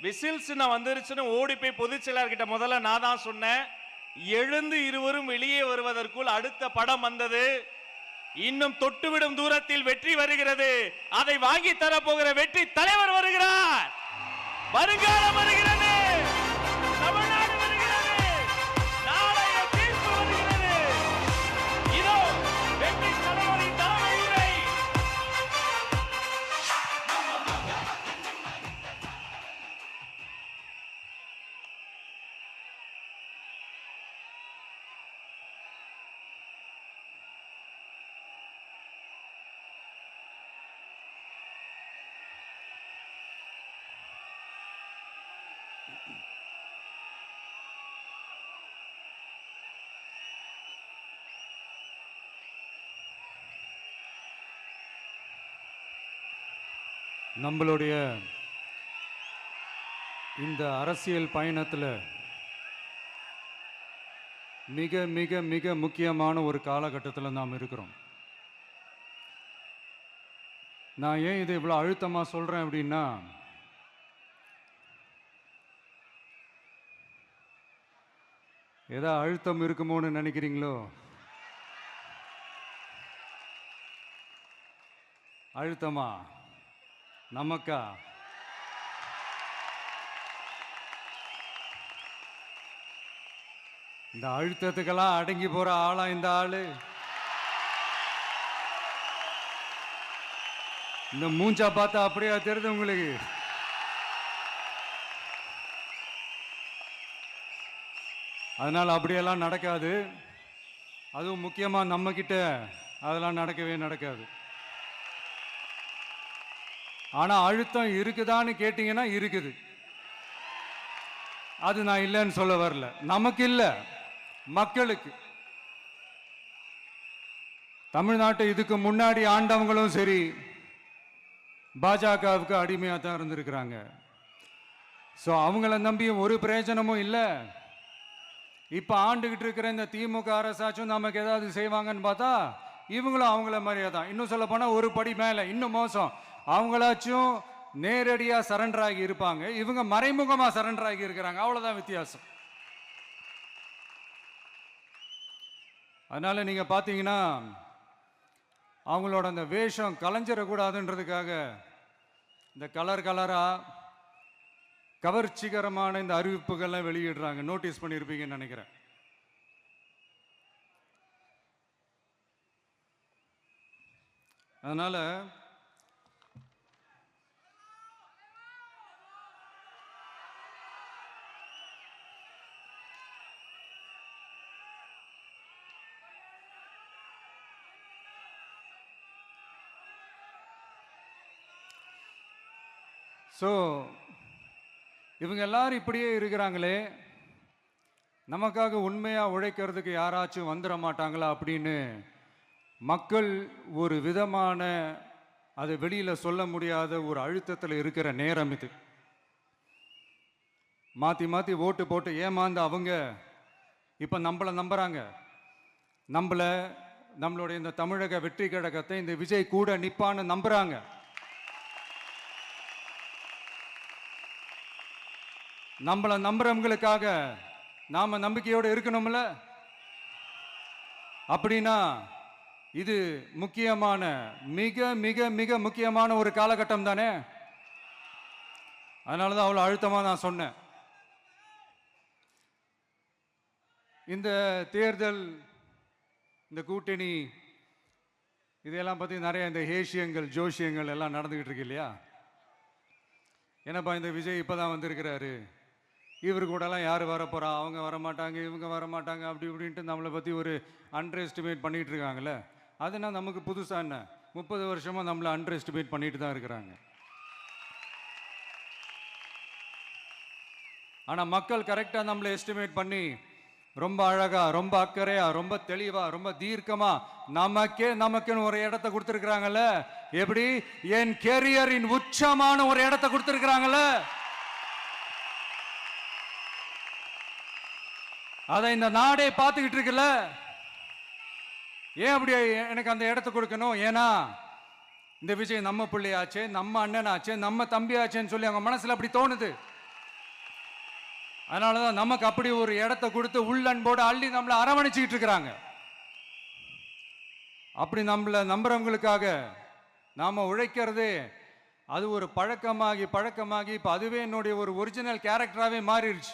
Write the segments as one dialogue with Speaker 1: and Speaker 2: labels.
Speaker 1: Whistles நான் வந்துருச்சுன்னு ஓடி போய் பொதுச் செயலாளர்கிட்ட முதல்ல நான் தான் சொன்னேன். எழுந்து இருவரும் வெளியே வருவதற்குள் அடுத்த படம் வந்தது. இன்னும் தொட்டுவிடும் தூரத்தில் வெற்றி வருகிறது. அதை வாங்கி தர போகிற வெற்றி தலைவர் வருகிறார். வருங்காலம் வருகிறது. தமிழ்நாடு வருகிறது. நாளைய தீர்ப்பு வருகிறது. இதோ வெற்றி தலைவரின் தலைமை உரை.
Speaker 2: நம்மளுடைய இந்த அரசியல் பயணத்தில் மிக மிக மிக முக்கியமான ஒரு காலகட்டத்தில் நாம் இருக்கிறோம். நான் ஏன் இதை இவ்வளோ அழுத்தமாக சொல்கிறேன் அப்படின்னா, ஏதோ அழுத்தம் இருக்குமோன்னு நினைக்கிறீங்களோ? அழுத்தமா நமக்கா? இந்த அழுத்தத்துக்கெல்லாம் அடங்கி போற ஆளா இந்த ஆளு? இந்த மூஞ்சா பார்த்தா அப்படியே தெரியுது உங்களுக்கு? அதனால அப்படியெல்லாம் நடக்காது. அதுவும் முக்கியமா நம்ம கிட்ட அதெல்லாம் நடக்கவே நடக்காது. ஆனா அழுத்தம் இருக்குதான்னு கேட்டீங்கன்னா இருக்குது. அது நான் இல்லைன்னு சொல்ல வரல. நமக்கு இல்ல, மக்களுக்கு. தமிழ்நாட்டை இதுக்கு முன்னாடி ஆண்டவங்களும் சரி பாஜகவுக்கு அடிமையாக தான் இருந்திருக்கிறாங்க. ஸோ அவங்கள நம்பியும் ஒரு பிரயோஜனமும் இல்லை. இப்போ ஆண்டுகிட்டு இருக்கிற இந்த திமுக அரசாச்சும் நமக்கு ஏதாவது செய்வாங்கன்னு பார்த்தா இவங்களும் அவங்கள மாதிரியே தான். இன்னும் சொல்ல போனால் ஒரு படி மேலே, இன்னும் மோசம். அவங்களாச்சும் நேரடியா சரண்டர் ஆகி இருப்பாங்க, இவங்க மறைமுகமா சரண்டர் ஆகி இருக்கிறாங்க. அவ்வளவுதான் வித்தியாசம். அதனால நீங்க பாத்தீங்கன்னா அவங்களோட அந்த வேஷம் கலைஞ்சிடக்கூடாதுன்றதுக்காக இந்த கலர் கலரா கவர்ச்சிகரமான இந்த அறிவிப்புகள்லாம் வெளியிடுறாங்க. நோட்டீஸ் பண்ணியிருப்பீங்கன்னு நினைக்கிறேன். அதனால இவங்க எல்லாரும் இப்படியே இருக்கிறாங்களே, நமக்காக உண்மையா உழைக்கிறதுக்கு யாராச்சும் வந்துட மாட்டாங்களா அப்படின்னு மக்கள் ஒரு விதமான அதை வெளியில சொல்ல முடியாத ஒரு அழுத்தத்தில் இருக்கிற நேரம் இது. மாத்தி மாத்தி ஓட்டு போட்டு ஏமாந்து அவங்க இப்ப நம்மளை நம்புறாங்க. நம்மளுடைய இந்த தமிழக வெற்றி கழகத்தை இந்த விஜய் கூட நிப்பான்னு நம்புறாங்க. நம்மளை நம்புறவங்களுக்காக நாம நம்பிக்கையோடு இருக்கணும்ல. அப்படின்னா இது முக்கியமான, மிக மிக மிக முக்கியமான ஒரு காலகட்டம் தானே. அதனாலதான் அவ்வளவு அழுத்தமா நான் சொன்னேன். இந்த தேர்தல், இந்த கூட்டணி, இதெல்லாம் பத்தி நிறைய இந்த ஹேஷியங்கள் ஜோஷியங்கள் எல்லாம் நடந்துகிட்டு இருக்கு இல்லையா? என்னப்பா இந்த விஜய் இப்பதான் வந்திருக்கிறாரு, இவர் கூடலாம் யார் வரப்போறா, அவங்க வரமாட்டாங்க, இவங்க வரமாட்டாங்க, அப்படி இப்படின்ட்டு நம்மளை பற்றி ஒரு அண்டர் எஸ்டிமேட் பண்ணிட்டு இருக்காங்களே. அதுனா நமக்கு புதுசா என்ன? 30 வருஷமா நம்மளை அண்டர் எஸ்டிமேட் பண்ணிட்டு தான் இருக்கிறாங்க. ஆனால் மக்கள் கரெக்டாக நம்மளை எஸ்டிமேட் பண்ணி ரொம்ப அழகா, ரொம்ப அக்கறையா, ரொம்ப தெளிவா, ரொம்ப தீர்க்கமா நமக்குன்னு ஒரு இடத்த கொடுத்துருக்குறாங்கல்ல. எப்படி? என் கேரியரின் உச்சமான ஒரு இடத்த கொடுத்துருக்குறாங்கல்ல. அதை இந்த நாடே பார்த்துக்கிட்டு இருக்குல்ல. ஏன் அப்படி எனக்கு அந்த இடத்த கொடுக்கணும்? ஏன்னா இந்த விஜய் நம்ம பிள்ளையாச்சே, நம்ம அண்ணனாச்சே, நம்ம தம்பியாச்சேன்னு சொல்லி அவங்க மனசுல அப்படி தோணுது. அதனாலதான் நமக்கு அப்படி ஒரு இடத்த கொடுத்து உள்ளன்போடு அள்ளி நம்மளை அரவணைச்சிக்கிட்டு இருக்கிறாங்க. அப்படி நம்மளை நம்புறவங்களுக்காக நாம உழைக்கிறதே அது ஒரு பழக்கமாகி இப்ப அதுவே என்னுடைய ஒரு ஒரிஜினல் கேரக்டராகவே மாறிடுச்சு.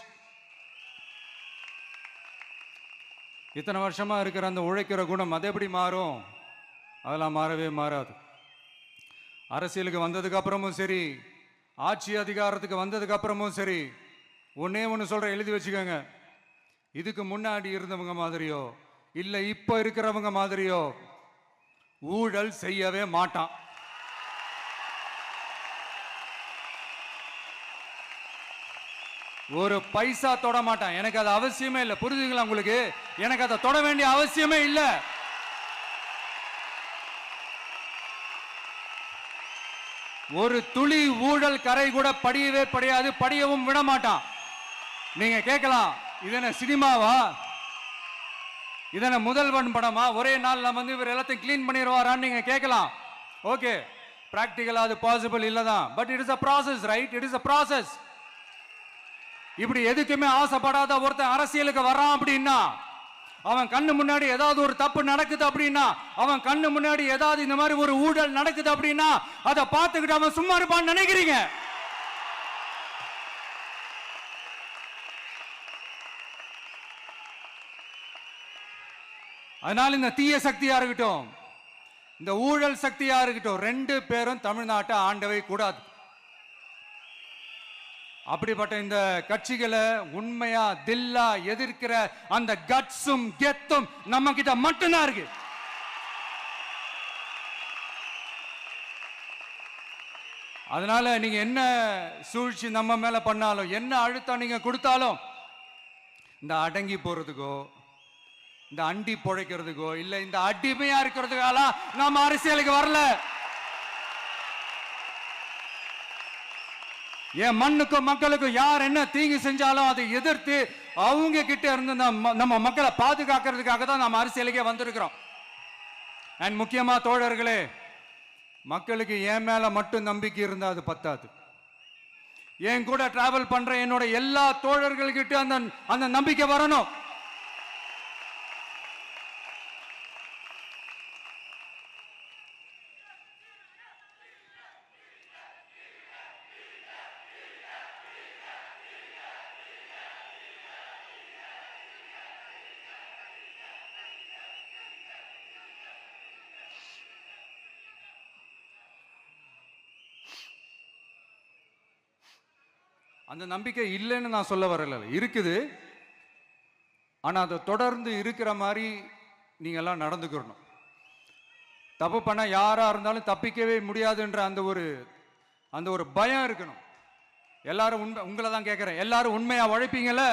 Speaker 2: இத்தனை வருஷமா இருக்கிற அந்த உழைக்கிற குணம் அது எப்படி மாறும்? அதெல்லாம் மாறவே மாறாது. அரசியலுக்கு வந்ததுக்கு அப்புறமும் சரி, ஆட்சி அதிகாரத்துக்கு வந்ததுக்கு அப்புறமும் சரி, ஒன்னே ஒன்று சொல்ற, எழுதி வச்சுக்கோங்க. இதுக்கு முன்னாடி இருந்தவங்க மாதிரியோ இல்லை இப்போ இருக்கிறவங்க மாதிரியோ ஊழல் செய்யவே மாட்டான். ஒரு பைசா தொட மாட்டான். எனக்கு அது அவசியமே இல்லை. புரிஞ்சுங்களா உங்களுக்கு? எனக்கு அதை தொட வேண்டிய அவசியமே இல்லை. ஒரு துளி ஊழல் கரை கூட படியவே படியாது, படியவும் விட மாட்டான். நீங்க கேட்கலாம், இது என்ன சினிமாவா? இதென்ன முதல்வன் படமா? ஒரே நாள் வந்து இவர் எல்லாத்தையும் கிளீன் பண்ணிடுவாரான்னு நீங்க கேட்கலாம். ஓகே, பிராக்டிகலா அது பாசிபிள் இல்லதான். But it is a process, right? It is a process. இப்படி எதுக்குமே ஆசைப்படாத ஒருத்தன் அரசியலுக்கு வரான் அப்படின்னா, அவன் கண்ணு முன்னாடி ஏதாவது ஒரு தப்பு நடக்குது அப்படின்னா, அவன் கண்ணு முன்னாடி ஏதாவது இந்த மாதிரி ஒரு ஊழல் நடக்குது அப்படின்னா, அதை பார்த்துக்கிட்டு அவன் சும்மா இருப்பான்னு நினைக்கிறீங்க? அதனால இந்த தீய சக்தியா இருக்கட்டும், இந்த ஊழல் சக்தியா இருக்கட்டும், ரெண்டு பேரும் தமிழ்நாட்டை ஆண்டவை கூடாது. அப்படிப்பட்ட இந்த கட்சிகளை உண்மையா தில்லா எதிர்க்கிற அந்த கட்ஸும் கெத்தும் நம்ம கிட்ட மட்டும்தான் இருக்கு. அதனால நீங்க என்ன சூழ்ச்சி நம்ம மேல பண்ணாலும், என்ன அழுத்தம் நீங்க கொடுத்தாலும், இந்த அடங்கி போறதுக்கோ, இந்த அண்டி பொழைக்கிறதுக்கோ, இல்ல இந்த அடிமையா இருக்கிறதுக்கால நாம அரசியலுக்கு வரல. என் மண்ணுக்கும் மக்களுக்கும் யார் என்ன தீங்கு செஞ்சாலும் அதை எதிர்த்து அவங்க கிட்ட இருந்து நம்ம மக்களை பாதுகாக்கிறதுக்காக தான் நம்ம அரசியலுக்கே வந்திருக்கிறோம். அண்ட் முக்கியமா தோழர்களே, மக்களுக்கு என் மேல மட்டும் நம்பிக்கை இருந்தா அது பத்தாது. என் கூட டிராவல் பண்ற என்னோட எல்லா தோழர்கள்கிட்ட அந்த நம்பிக்கை வரணும். அந்த நம்பிக்கை இல்லைன்னு நான் சொல்ல வரல, இருக்குது. ஆனா அதை தொடர்ந்து இருக்கிற மாதிரி நீங்க எல்லாம் நடந்துக்கணும். தப்பு பண்ண யாரா இருந்தாலும் தப்பிக்கவே முடியாதுன்ற அந்த ஒரு பயம் இருக்கணும். எல்லாரும் உங்களை தான் கேட்கிறேன், எல்லாரும் உண்மையா உழைப்பீங்கல்ல?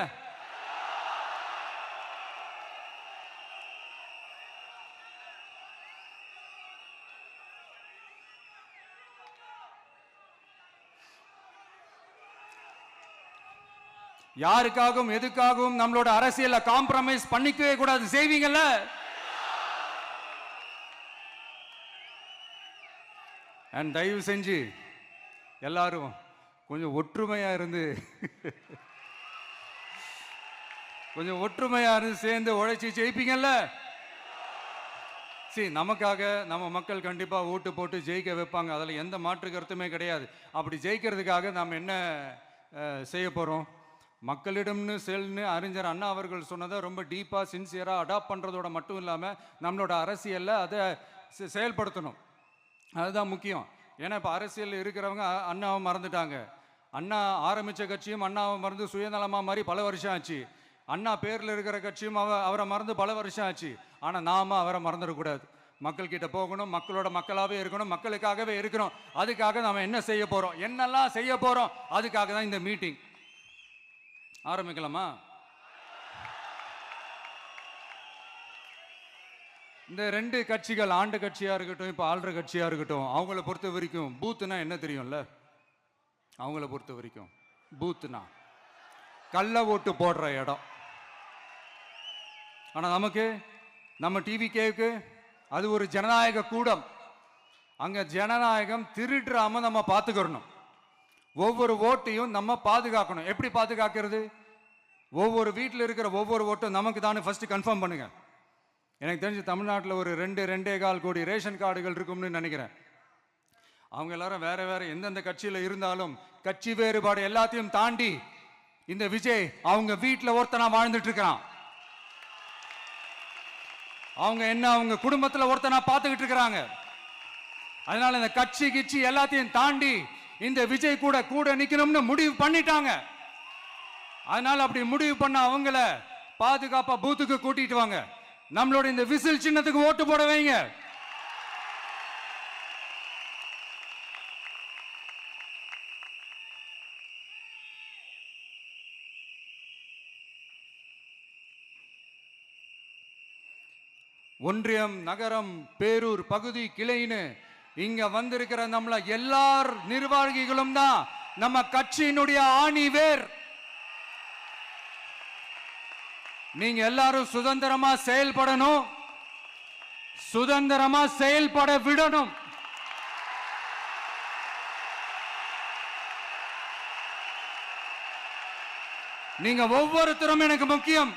Speaker 2: யாருக்காகவும் எதுக்காகவும் நம்மளோட அரசியல காம்ப்ரமைஸ் பண்ணிக்கவே கூடாது. செய்வீங்கல்ல? அண்ட் தயவு செஞ்சு எல்லாரும் கொஞ்சம் ஒற்றுமையா இருந்து சேர்ந்து உழைச்சி ஜெயிப்பீங்கல்ல? சரி, நமக்காக நம்ம மக்கள் கண்டிப்பா ஓட்டு போட்டு ஜெயிக்க வைப்பாங்க, அதில் எந்த மாற்று கருத்துமே கிடையாது. அப்படி ஜெயிக்கிறதுக்காக நாம் என்ன செய்ய போறோம்? மக்களிடம்னு செல்னு அறிஞர் அண்ணா அவர்கள் சொன்னதை ரொம்ப டீப்பாக சின்சியராக அடாப்ட் பண்ணுறதோட மட்டும் இல்லாமல் நம்மளோட அரசியலில் அதை செயல்படுத்தணும். அதுதான் முக்கியம். ஏன்னா இப்போ அரசியலில் இருக்கிறவங்க அண்ணாவை மறந்துட்டாங்க. அண்ணா ஆரம்பித்த கட்சியும் அண்ணாவை மறந்து சுயநலமாக மாதிரி பல வருஷம் ஆச்சு. அண்ணா பேரில் இருக்கிற கட்சியும் அவரை மறந்து பல வருஷம் ஆச்சு. ஆனால் நாம அவரை மறந்துடக்கூடாது. மக்கள்கிட்ட போகணும், மக்களோட மக்களாகவே இருக்கணும், மக்களுக்காகவே இருக்கணும். அதுக்காக நாம் என்ன செய்ய போகிறோம், என்னெல்லாம் செய்ய போகிறோம், அதுக்காக தான் இந்த மீட்டிங். ஆரம்பிக்கலாமா? இந்த ரெண்டு கட்சிகள், ஆண்டு கட்சியா இருக்கட்டும், இப்போ ஆள்ற கட்சியா இருக்கட்டும், அவங்கள பொறுத்த வரைக்கும் பூத்துனா என்ன தெரியும்ல? அவங்கள பொறுத்த வரைக்கும் பூத்துனா கள்ள ஓட்டு போடுற இடம். ஆனா நமக்கு, நம்ம டிவிகேவுக்கு அது ஒரு ஜனநாயக கூடம். அங்க ஜனநாயகம் திருடுறாம நம்ம பார்த்துக்கணும். ஒவ்வொரு ஓட்டையும் நம்ம பாதுகாக்கணும். எப்படி பாதுகாக்கிறது? ஒவ்வொரு வீட்டில் இருக்கிற ஒவ்வொரு ஓட்டும் நமக்கு தானே ஃபர்ஸ்ட் கன்ஃபார்ம் பண்ணுங்க. எனக்கு தெரிஞ்சு தமிழ்நாட்டில் ஒரு 2-2.25 கோடி ரேஷன் கார்டுகள் இருக்கும்னு நினைக்கிறேன். அவங்க எல்லாரும் வேற வேற எந்தெந்த கட்சியில இருந்தாலும் கட்சி வேறுபாடு எல்லாத்தையும் தாண்டி இந்த விஜய் அவங்க வீட்டில் ஒருத்தனா வாழ்ந்துட்டு இருக்கிறான். அவங்க என்ன அவங்க குடும்பத்தில் ஒருத்தனா பார்த்துக்கிட்டு இருக்கிறாங்க. அதனால இந்த கட்சி கிச்சி எல்லாத்தையும் தாண்டி இந்த விஜய் கூட கூட நிக்கணும்னு முடிவு பண்ணிட்டாங்க. அதனால அப்படி முடிவு பண்ண அவங்கள பாதுகாப்பா பூத்துக்கு கூட்டிட்டு வாங்க. நம்மளோட இந்த விசில் சின்னத்துக்கு ஓட்டு போட வைங்க. ஒன்றியம், நகரம், பேரூர், பகுதி, கிளைன்னு இங்க வந்திருக்கிற நம்மள எல்லார் நிர்வாகிகளும் தான் நம்ம கட்சியினுடைய ஆணி வேர். நீங்க எல்லாரும் சுதந்திரமா செயல்படணும், சுதந்திரமா செயல்பட விடணும். நீங்க ஒவ்வொருத்தரும் எனக்கு முக்கியம்.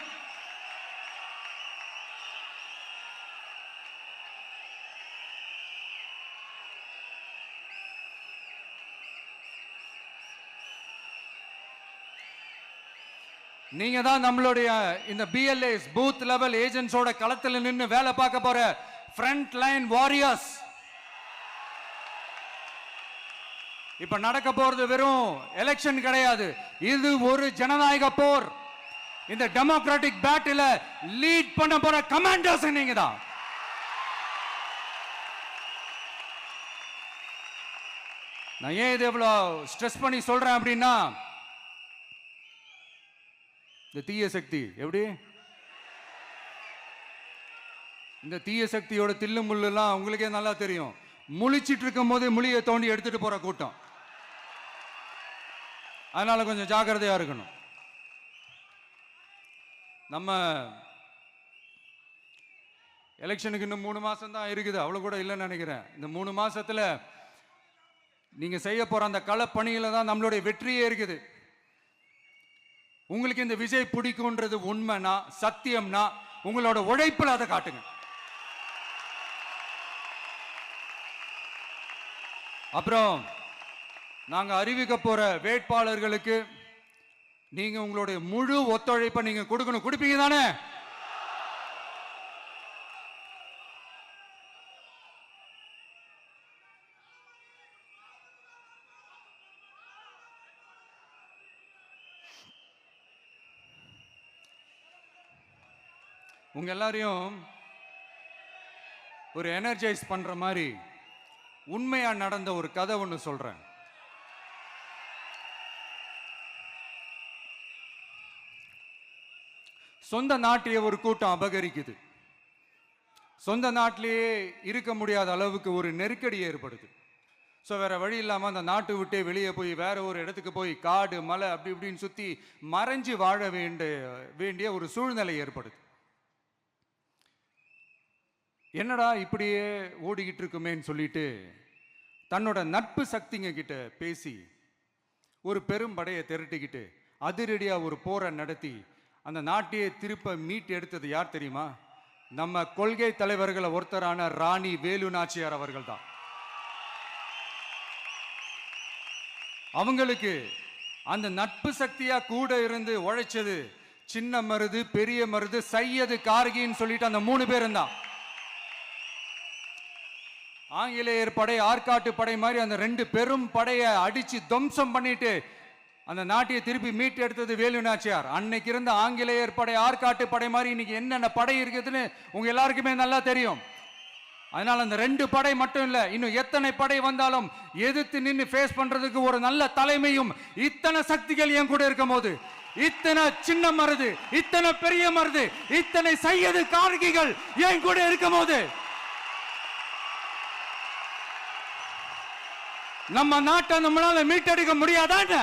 Speaker 2: நீங்க தான் நம்மளுடைய இந்த BLAs பூத் லெவல் ஏஜென்ட்ஸோட களத்தில் நின்று வேலை பார்க்க போற ஃப்ரண்ட் லைன் வாரியர்ஸ். இப்ப நடக்க போறது வெறும் எலெக்ஷன் கிடையாது, இது ஒரு ஜனநாயக போர். இந்த டெமோக்ராட்டிக் பேட்டில லீட் பண்ண போற கமாண்டர்ஸ் நீங்க தான். நான் ஏன் இது எவ்வளவு ஸ்ட்ரெஸ் பண்ணி சொல்றேன் அப்படின்னா, இந்த தீய சக்தி எப்படி இந்த தீய சக்தியோட தில்லு முள்ளுலாம் உங்களுக்கே நல்லா தெரியும். முழிச்சிட்டு இருக்கும் போது முழியை தோண்டி எடுத்துட்டு போற கூட்டம். அதனால கொஞ்சம் ஜாக்கிரதையா இருக்கணும். நம்ம எலெக்ஷனுக்கு இன்னும் 3 மாசம் தான் இருக்குது, அவ்வளவு கூட இல்லைன்னு நினைக்கிறேன். இந்த 3 மாசத்துல நீங்க செய்ய போற அந்த களப்பணியில தான் நம்மளுடைய வெற்றியே இருக்குது. உங்களுக்கு இந்த விஜய் பிடிக்கும்ன்றது உண்மைனா, சத்தியம்னா உங்களோட உழைப்புல அதை காட்டுங்க. அப்புறம் நாங்க அறிவிக்க போற வேட்பாளர்களுக்கு நீங்க உங்களுடைய முழு ஒத்துழைப்பை நீங்க கொடுக்கணும். கொடுப்பீங்க தானே? உங்க எல்லாரையும் ஒரு எனர்ஜைஸ் பண்ற மாதிரி உண்மையா நடந்த ஒரு கதை ஒன்று சொல்றேன். சொந்த நாட்டையே ஒரு கூட்டம் அபகரிக்குது. சொந்த நாட்டிலேயே இருக்க முடியாத அளவுக்கு ஒரு நெருக்கடி ஏற்படுது. ஸோ வேற வழி இல்லாமல் அந்த நாட்டை விட்டே வெளியே போய் வேற ஒரு இடத்துக்கு போய் காடு மலை அப்படி இப்படின்னு சுற்றி மறைஞ்சு வாழ வேண்டிய ஒரு சூழ்நிலை ஏற்படுது. என்னடா இப்படியே ஓடிக்கிட்டு இருக்குமேன்னு சொல்லிட்டு தன்னோட நட்பு சக்திங்க கிட்ட பேசி ஒரு பெரும் படையை திரட்டிக்கிட்டு அதிரடியா ஒரு போரை நடத்தி அந்த நாட்டையே திருப்ப மீட்டு எடுத்தது யார் தெரியுமா? நம்ம கொள்கை தலைவர்களை ஒருத்தரான ராணி வேலு நாச்சியார் அவர்கள் தான். அவங்களுக்கு அந்த நட்பு சக்தியா கூட இருந்து உழைச்சது சின்ன மருது, பெரிய மருது, சையது கார்கின்னு சொல்லிட்டு அந்த 3 பேரும் தான். ஆங்கிலேயர் படை, ஆற்காட்டு படை மாதிரி அந்த 2 பெரும் படையை அடிச்சு துவம்சம் பண்ணிட்டு அந்த நாட்டையை திருப்பி மீட்டு எடுத்தது வேலு நாச்சியார். அன்னைக்கு இருந்த ஆங்கிலேயர் படை, ஆற்காட்டு படை மாதிரி இன்னைக்கு என்னென்ன படை இருக்குதுன்னு உங்க எல்லாருக்குமே நல்லா தெரியும். அதனால அந்த 2 படை மட்டும் இல்ல, இன்னும் எத்தனை படை வந்தாலும் எதிர்த்து நின்று ஃபேஸ் பண்றதுக்கு ஒரு நல்ல தலைமையும் இத்தனை சக்திகள் என் கூட இருக்கும் போது, இத்தனை சின்ன மருது, இத்தனை பெரிய மருது, இத்தனை சையது கார்கிகள் என் கூட இருக்கும் போது நம்ம நாட்டை நம்மளால மீட்டெடுக்க முடியாதான?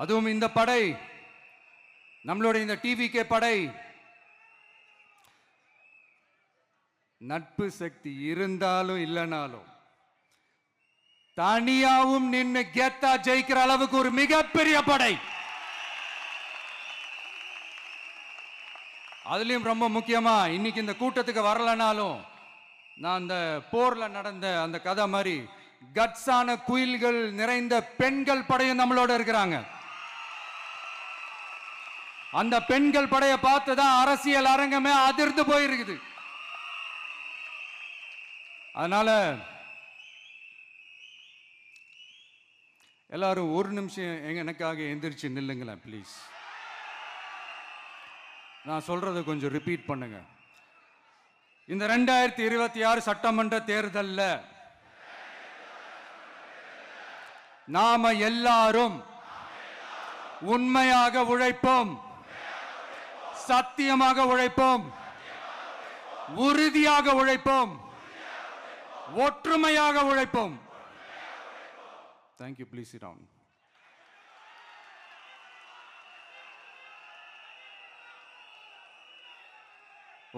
Speaker 2: அதுவும் இந்த படை நம்மளுடைய இந்த டிவிகே படை நட்பு சக்தி இருந்தாலும் இல்லைனாலும் தனியாவும் நின்னு கெத்தா ஜெயிக்கிற அளவுக்கு ஒரு மிகப்பெரிய படை. அதுலயும் ரொம்ப முக்கியமா இன்னைக்கு இந்த கூட்டத்துக்கு வரலனாலும் நான் அந்த போர்ல நடந்த அந்த கதை மாதிரி கட்ஸான குயில்கள் நிறைந்த பெண்கள் படையும் நம்மளோட இருக்கிறாங்க. அந்த பெண்கள் படையை பார்த்துதான் அரசியல் அரங்கமே அதிர்ந்து போயிருக்குது. அதனால எல்லாரும் ஒரு நிமிஷம் எனக்காக எந்திரிச்சு நில்லுங்களேன் ப்ளீஸ். நான் சொல்றதை கொஞ்சம் ரிப்பீட் பண்ணுங்க. இந்த 2026 சட்டமன்ற தேர்தல்ல நாம எல்லாரும் உண்மையாக உழைப்போம், சத்தியமாக உழைப்போம், உறுதியாக உழைப்போம், ஒற்றுமையாக உழைப்போம். Thank you. Please sit down.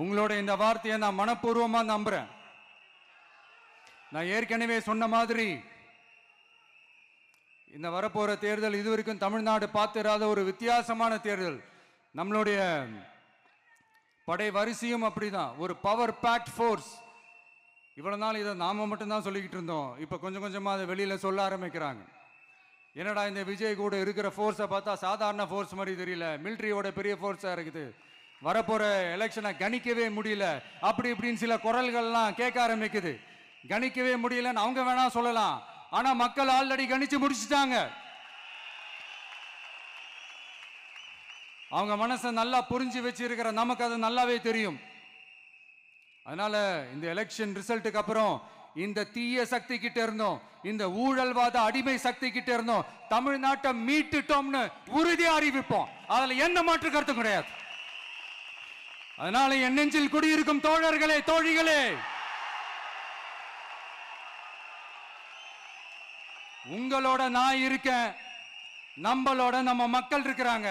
Speaker 2: உங்களோட இந்த வார்த்தையை நான் மனப்பூர்வமா நம்புறேன். நான் ஏற்கனவே சொன்ன மாதிரி இந்த வரப்போற தேர்தல் இதுவரைக்கும் தமிழ்நாடு பார்த்திராத ஒரு வித்தியாசமான தேர்தல். நம்மளுடைய படை வரிசையும் அப்படிதான், ஒரு பவர் பேக்ட் ஃபோர்ஸ். இவ்வளவு நாள் இதை நாம மட்டும்தான் சொல்லிக்கிட்டு இருந்தோம். இப்ப கொஞ்சம் கொஞ்சமா அதை வெளியில சொல்ல ஆரம்பிக்கிறாங்க. என்னடா இந்த விஜய் கூட இருக்கிற ஃபோர்ஸை பார்த்தா சாதாரண ஃபோர்ஸ் மாதிரி தெரியல, மிலிட்ரியோட பெரிய ஃபோர்ஸா இருக்குது, வரப்போற எலெக்ஷனை கணிக்கவே முடியல, அப்படி இப்படின்னு சில குரல்கள்லாம் கேட்க ஆரம்பிக்குது. கணிக்கவே முடியலன்னு அவங்க வேணா சொல்லலாம், ஆனா மக்கள் ஆல்ரெடி கணிச்சு முடிச்சுட்டாங்க. அவங்க மனசை நல்லா புரிஞ்சு வச்சிருக்கிற நமக்கு அது நல்லாவே தெரியும். அதனால இந்த எலெக்ஷன் ரிசல்ட்டுக்கு அப்புறம் இந்த தீய சக்தி கிட்ட இருந்தோம், இந்த ஊழல்வாத அடிமை சக்தி கிட்ட இருந்தோம், தமிழ்நாட்டை மீட்டுட்டோம்னு உறுதியா அறிவிப்போம். அதுல எந்த மாற்று கருத்தும் கிடையாது. அதனால என் நெஞ்சில் குடியிருக்கும் தோழர்களே, தோழிகளே, உங்களோட நான் இருக்கேன், நம்மளோட நம்ம மக்கள் இருக்கிறாங்க.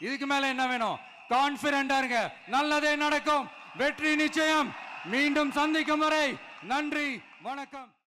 Speaker 2: இதுக்கு மேல என்ன வேணும்? கான்பிடண்டா இருங்க, நல்லதே நடக்கும், வெற்றி நிச்சயம். மீண்டும் சந்திக்கும் வரை நன்றி, வணக்கம்.